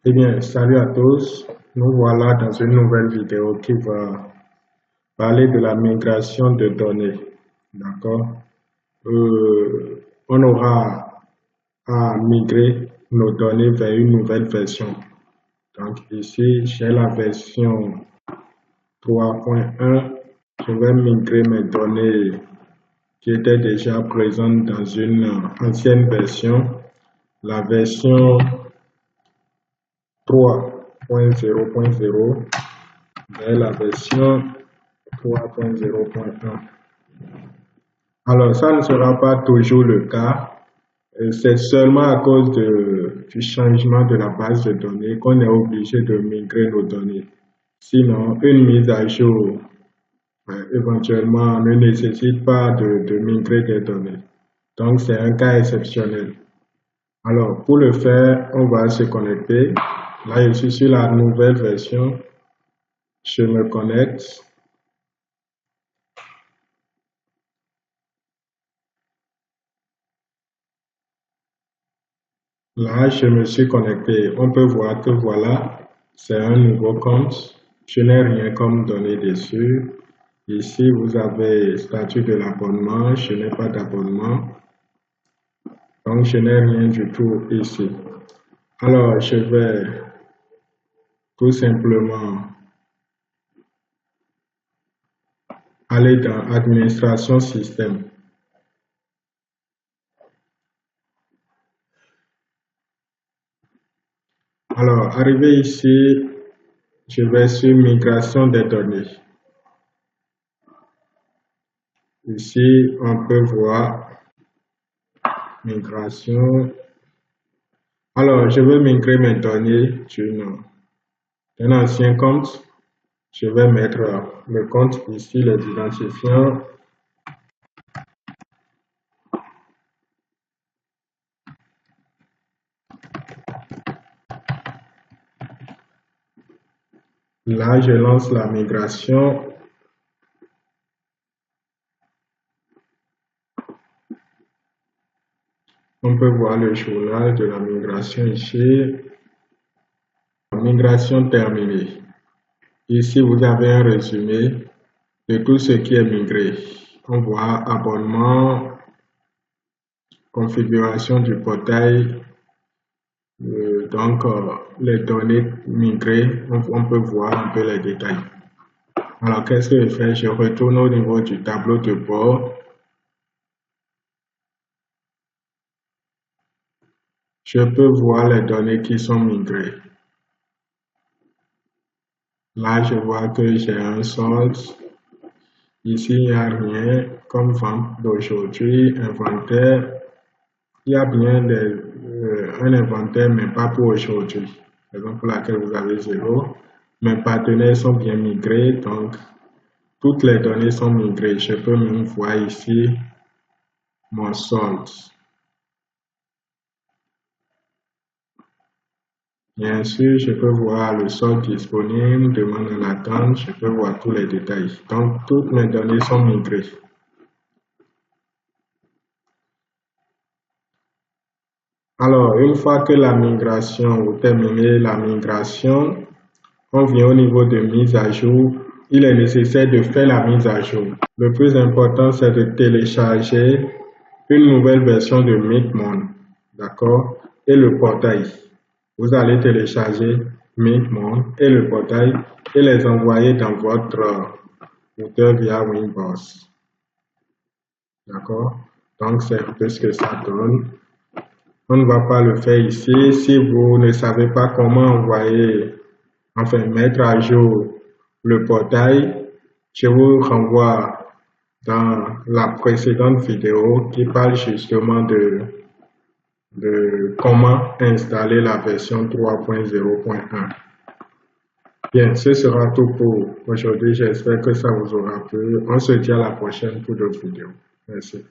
Eh bien, salut à tous. Nous voilà dans une nouvelle vidéo qui va parler de la migration de données. D'accord? On aura à migrer nos données vers une nouvelle version. Donc ici, j'ai la version 3.1. Je vais migrer mes données qui étaient déjà présentes dans une ancienne version. La version 3.0.0 vers la version 3.0.1. Alors, ça ne sera pas toujours le cas. C'est seulement à cause du changement de la base de données qu'on est obligé de migrer nos données. Sinon, une mise à jour éventuellement ne nécessite pas de migrer des données. Donc, c'est un cas exceptionnel. Alors, pour le faire, on va se connecter. Là, je suis sur la nouvelle version. Je me connecte. Là, je me suis connecté. On peut voir que voilà, c'est un nouveau compte. Je n'ai rien comme données dessus. Ici, vous avez statut de l'abonnement. Je n'ai pas d'abonnement. Donc, je n'ai rien du tout ici. Alors, je vais tout simplement aller dans Administration Système. Alors, arrivé ici, je vais sur Migration des données. Ici, on peut voir Migration. Alors, je veux migrer mes données d'un ancien compte. Je vais mettre le compte ici, les identifiants. Là, je lance la migration. On peut voir le journal de la migration ici. Migration terminée. Ici, vous avez un résumé de tout ce qui est migré. On voit abonnement, configuration du portail, donc les données migrées, on peut voir un peu les détails. Alors, qu'est-ce que je fais? Je retourne au niveau du tableau de bord. Je peux voir les données qui sont migrées. Là, je vois que j'ai un solde. Ici, il n'y a rien comme vente d'aujourd'hui, inventaire. Il y a bien un inventaire, mais pas pour aujourd'hui. Raison pour laquelle vous avez 0. Mes partenaires sont bien migrés, donc toutes les données sont migrées. Je peux même voir ici mon solde. Bien sûr, je peux voir le solde disponible, demande en attente, je peux voir tous les détails. Donc, toutes mes données sont migrées. Alors, une fois que la migration, vous terminez la migration, on vient au niveau de mise à jour. Il est nécessaire de faire la mise à jour. Le plus important, c'est de télécharger une nouvelle version de MakeMon, d'accord? Et le portail. Vous allez télécharger MakeMon et le portail et les envoyer dans votre routeur via Winbox. D'accord? Donc, c'est un peu ce que ça donne. On ne va pas le faire ici. Si vous ne savez pas comment envoyer, enfin, mettre à jour le portail, je vous renvoie dans la précédente vidéo qui parle justement de comment installer la version 3.0.1. Bien, ce sera tout pour aujourd'hui. J'espère que ça vous aura plu. On se dit à la prochaine pour d'autres vidéos. Merci.